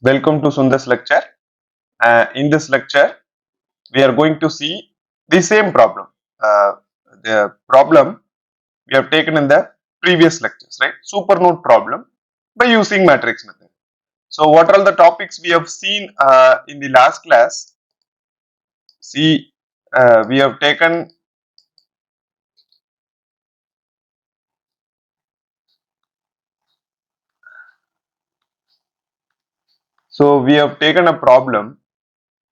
Welcome to Sundar's lecture. In this lecture, we are going to see the same problem. The problem we have taken in the previous lectures, right? Supernode problem by using matrix method. So, what are all the topics we have seen in the last class? See, we have taken. So, we have taken a problem.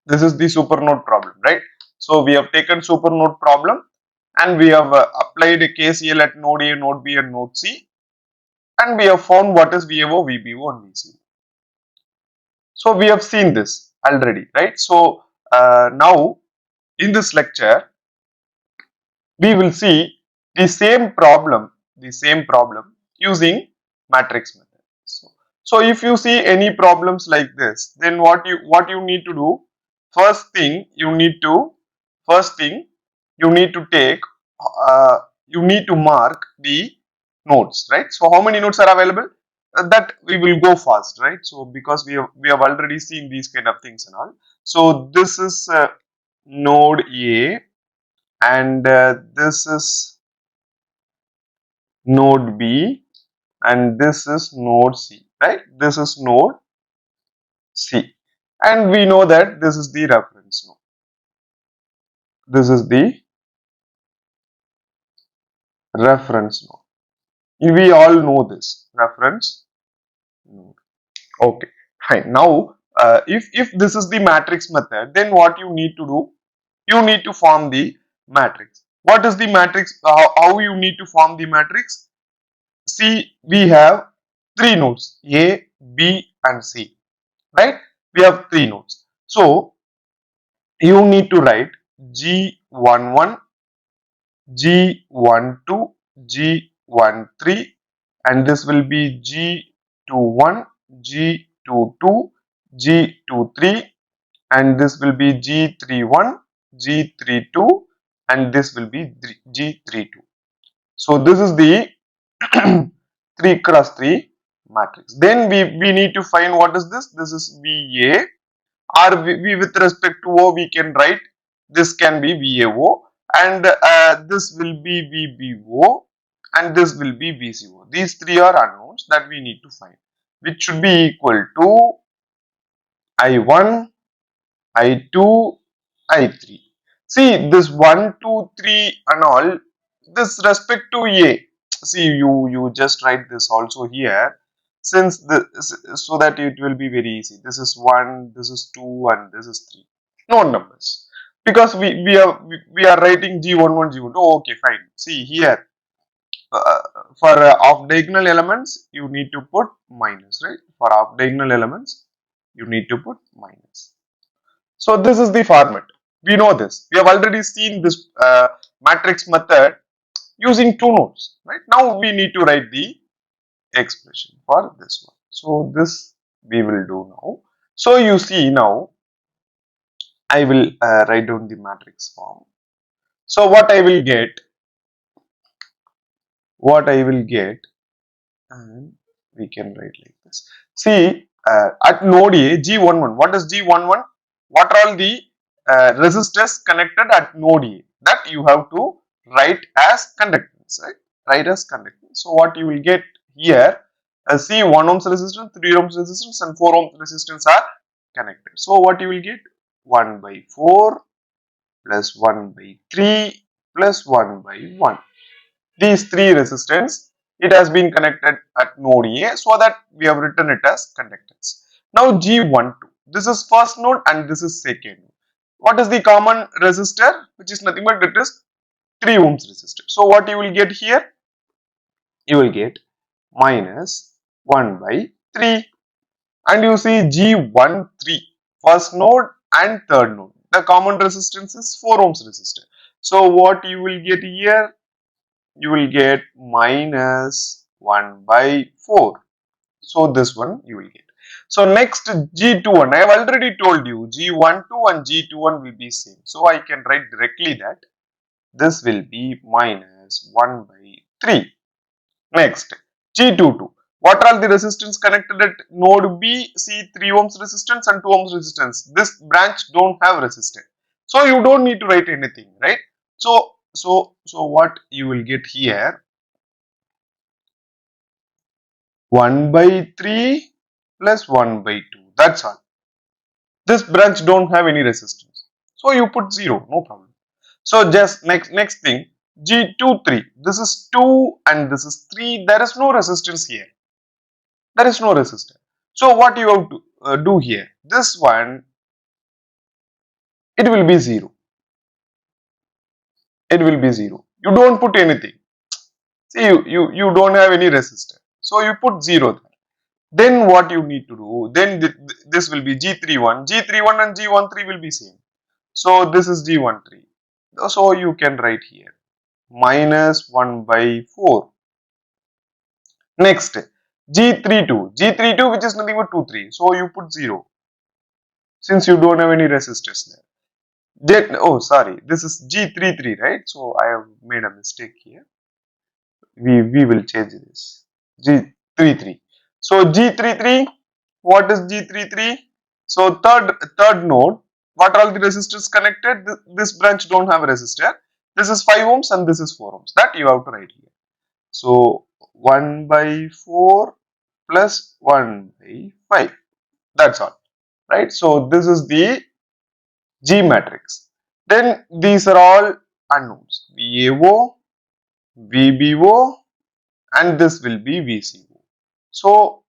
This is the supernode problem, right? So, we have taken supernode problem and we have applied a KCL at node A, node B, and node C, and we have found what is VAO, VBO, and VCO. So we have seen this already, right? So now in this lecture, we will see the same problem using matrix method. So if you see any problems like this, then what you need to do? First thing first thing you need to take, you need to mark the nodes, right? So how many nodes are available? That we will go fast, right? So because we have already seen these kind of things and all. So this is node A, and this is node B, and this is node C, right? This is node C, and we know that this is the reference node. This is the reference node. We all know this reference node. Okay, fine. Now, if this is the matrix method, then what you need to do? You need to form the matrix. What is the matrix? How you need to form the matrix? See, we have three nodes: A, B, and C. Right? We have three nodes. So you need to write G11, G12, G13, and this will be G21, G22, G23, and this will be G31, G32, and this will be G32. So this is the 3 cross 3 matrix. Then we need to find what is this. This is VA, or we with respect to O we can write this can be VAO, and this will be VBO, and this will be VCO. These three are unknowns that we need to find, which should be equal to I1, I2, I3. See this 1, 2, 3 and all, this respect to A. See, you just write this also here, since the so that it will be very easy. This is 1, this is 2, and this is 3. No numbers, because we are writing G11, G12. Oh, okay, fine. See here, uh, for off diagonal elements you need to put minus, right? For off diagonal elements you need to put minus. So this is the format. We know this. We have already seen this matrix method using two nodes. Right now we need to write the expression for this one. So this we will do now. So you see now I will write down the matrix form. So what I will get, and we can write like this. See, at node A, G11. What is G11? What are all the resistors connected at node A? That you have to write as conductance, right? Write as conductance. So what you will get here, see 1 ohms resistance, 3 ohms resistance, and 4 ohms resistance are connected. So what you will get? 1 by 4 plus 1 by 3 plus 1 by 1. These three resistance, it has been connected at node A, so that we have written it as conductance. Now G12, this is first node and this is second node. What is the common resistor? Which is nothing but it is 3 ohms resistor. So what you will get here? You will get minus 1 by 3. And you see G13, first node and third node. The common resistance is 4 ohms resistor. So what you will get here? You will get minus 1 by 4. So this one you will get. So next G21, I have already told you G12 and G21 will be same. So I can write directly that this will be minus 1 by 3. Next G22. What are the resistance connected at node B? See, 3 ohms resistance and 2 ohms resistance. This branch don't have resistance, so you don't need to write anything, right? So what you will get here, 1 by 3 plus 1 by 2, that's all. This branch don't have any resistance, so you put 0, no problem. So just next thing, G23, this is 2 and this is 3, there is no resistance here, there is no resistance. So what you have to do here, this one, it will be 0, it will be 0, you don't put anything. See, you don't have any resistance, so you put 0 there. Then what you need to do, then this will be G31, G31 and G13 will be same. So this is G13. So you can write here minus 1 by 4. Next, G32 which is nothing but 2, 3. So you put 0 since you don't have any resistors there. Then, oh sorry, this is G33, right? So I have made a mistake here. We will change this. G33. So G33, what is G33? So third node, what are all the resistors connected? This branch don't have a resistor. This is 5 ohms and this is 4 ohms. That you have to write here. So 1 by 4 plus 1 by 5. That's all. Right? So this is the G matrix. Then these are all unknowns. VAO, VBO, and this will be VCO. So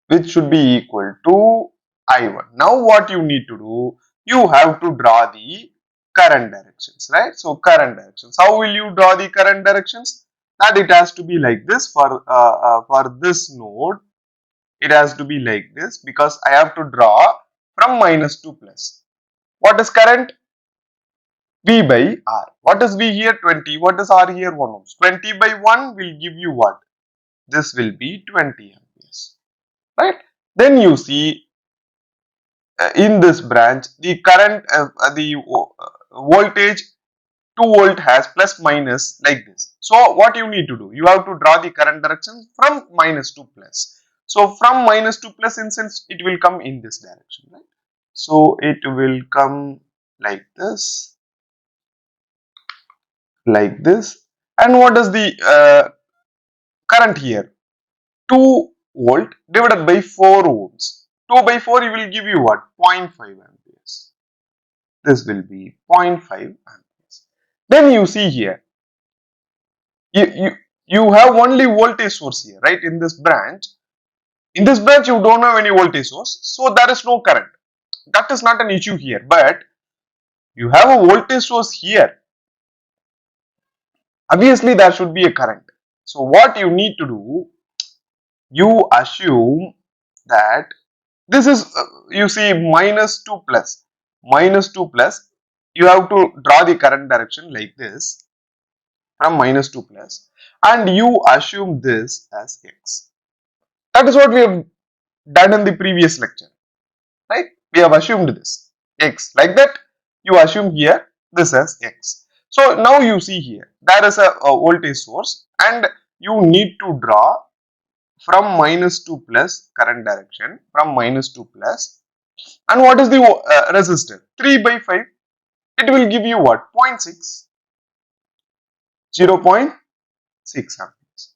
which should be equal to I1. Now what you need to do, you have to draw the current directions, right? So current directions. How will you draw the current directions? That it has to be like this for this node. It has to be like this because I have to draw from minus to plus. What is current? V by R. What is V here? 20. What is R here? 1 ohms. 20 by 1 will give you what? This will be 20 amperes, right? Then you see in this branch the current the voltage 2 volt has plus minus like this. So what you need to do, you have to draw the current direction from minus to plus. So from minus to plus, in sense it will come in this direction, right? So it will come like this, and what is the current here? 2 volt divided by 4 ohms. 2 by 4 it will give you what? 0.5 amperes. This will be 0.5 amperes. Then you see here, you have only voltage source here, right? In this branch you don't have any voltage source, so there is no current. That is not an issue here, but you have a voltage source here, obviously there should be a current. So what you need to do, you assume that this is you see minus 2 plus, you have to draw the current direction like this from minus 2 plus, and you assume this as x. That is what we have done in the previous lecture, right? We have assumed this x like that. You assume here this as x. So now you see here there is a voltage source and you need to draw from minus 2 plus current direction from minus 2 plus, and what is the resistor? 3 by 5. It will give you what? 0.6, 0.6 amperes.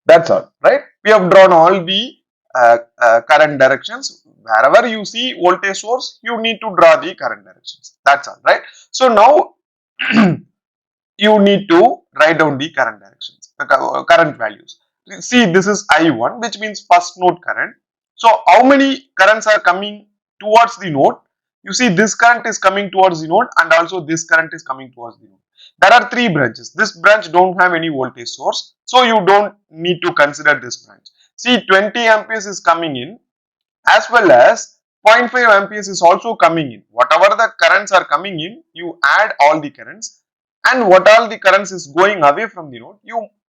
That's all, right? We have drawn all the current directions. Wherever you see voltage source, you need to draw the current directions. That's all, right? So now you need to write down the current directions, the current values. See, this is I1, which means first node current. So how many currents are coming towards the node? You see, this current is coming towards the node and also this current is coming towards the node. There are 3 branches. This branch don't have any voltage source, so you don't need to consider this branch. See, 20 amperes is coming in, as well as 0.5 amperes is also coming in. Whatever the currents are coming in, you add all the currents, and what all the currents is going away from the node,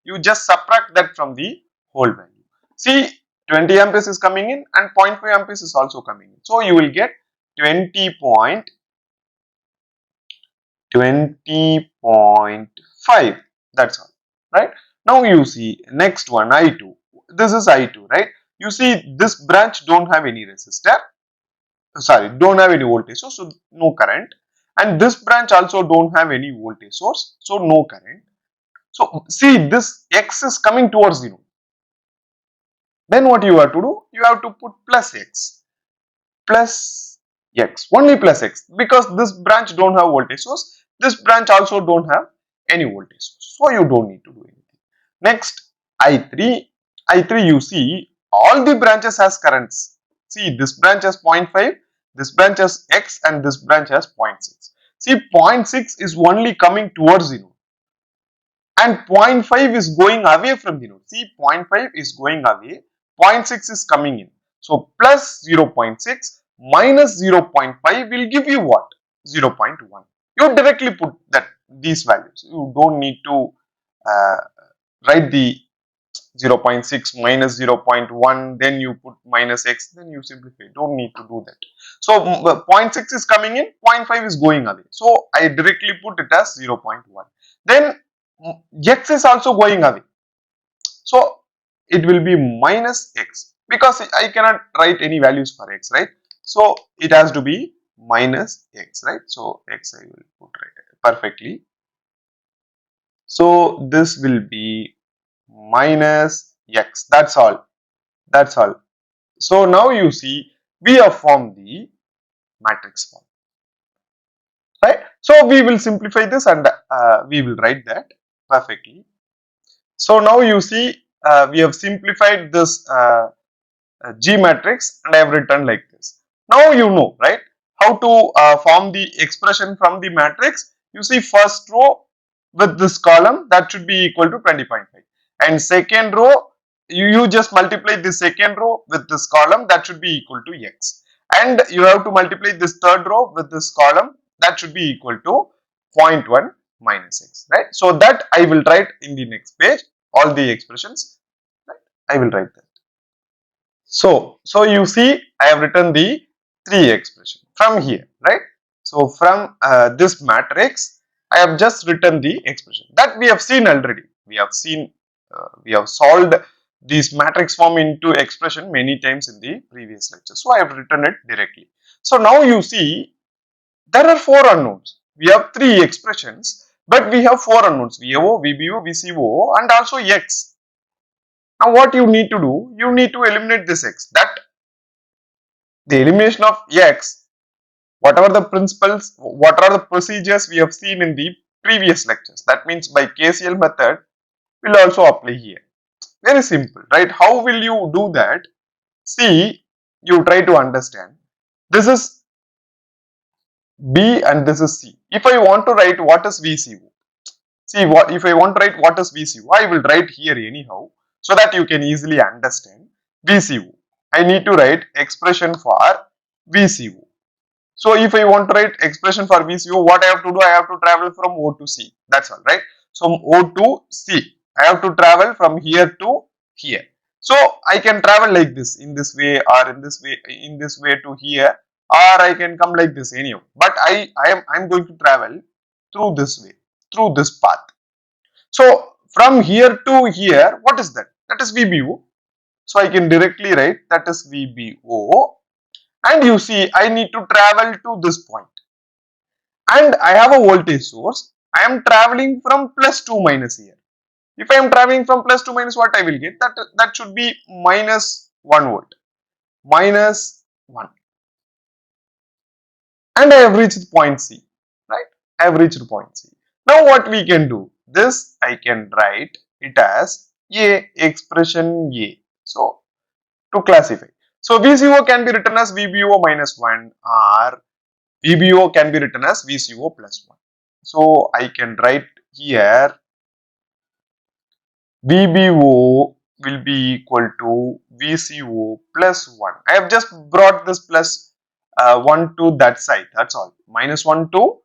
you just subtract that from the whole value. See, 20 amperes is coming in and 0.5 amperes is also coming in. So you will get 20.5. That's all, right? Now you see next one, I2. this is I2, right? You see this branch don't have any resistor, sorry, don't have any voltage source, so no current. And this branch also don't have any voltage source, so no current. So see, this X is coming towards the node. Then what you have to do? You have to put plus X, plus X, only plus X, because this branch don't have voltage source, this branch also don't have any voltage source, so you don't need to do anything. Next, I3, I3 you see all the branches has currents. See, this branch has 0.5, this branch has X, and this branch has 0.6. See, 0.6 is only coming towards the node, and 0.5 is going away from the node. See, 0.5 is going away, 0.6 is coming in. So plus 0.6 minus 0.5 will give you what? 0.1. You directly put that these values. You don't need to uh, write the 0.6 minus 0.1, then you put minus x, then you simplify. Don't need to do that. So 0.6 is coming in, 0.5 is going away. So I directly put it as 0.1. Then x is also going away. So it will be minus x, because I cannot write any values for x, right? So it has to be minus x, right? So x I will put right perfectly. So this will be minus x. That's all. That's all. So now you see we have formed the matrix form, right? So we will simplify this, and we will write that perfectly. So now you see we have simplified this G matrix, and I have written like this. Now you know, right, how to form the expression from the matrix. You see, first row with this column, that should be equal to 20.5, and second row you just multiply the second row with this column, that should be equal to x, and you have to multiply this third row with this column, that should be equal to 0.1 minus x, right? So that I will write in the next page, all the expressions, right? I will write that. So you see, I have written the three expression from here, right? So from this matrix, I have just written the expression that we have seen already. We have solved this matrix form into expression many times in the previous lecture. So I have written it directly. So now you see, there are four unknowns. We have three expressions, but we have four unknowns: VO, VBO, VCO, and also X. Now what you need to do, you need to eliminate this X. That the elimination of X, whatever the principles, what are the procedures we have seen in the previous lectures. That means by KCL method will also apply here. Very simple, right? How will you do that? See, you try to understand. This is B and this is C. If I want to write what is VCO, see, what if I want to write what is VCO, I will write here anyhow, so that you can easily understand VCO. I need to write expression for VCO. So if I want to write expression for VCO, what I have to do? I have to travel from O to C. That's all, right? So O to C, I have to travel from here to here. So I can travel like this, in this way, or in this way to here, or I can come like this anyhow. But I'm going to travel through this way, through this path. So from here to here, what is that? That is VBO. So I can directly write that is VBO. And you see, I need to travel to this point, and I have a voltage source. I am traveling from plus 2 minus here. If I am traveling from plus 2 minus, what I will get? That should be minus 1 volt, minus 1, and I have reached point C, right? I have reached point C. Now what we can do? This I can write it as A, expression A. So to classify, so VCO can be written as VBO minus 1, or VBO can be written as VCO plus 1. So I can write here VBO will be equal to VCO plus 1. I have just brought this plus 1 to that side, that's all. Minus 1 to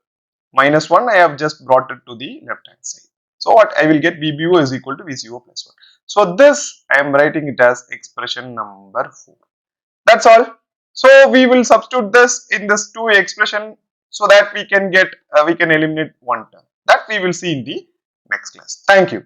minus 1, I have just brought it to the left hand side. So what I will get, VBO is equal to VCO plus 1. So this I am writing it as expression number 4. That's all. So we will substitute this in this two expression, so that we can get we can eliminate one term. That we will see in the next class. Thank you.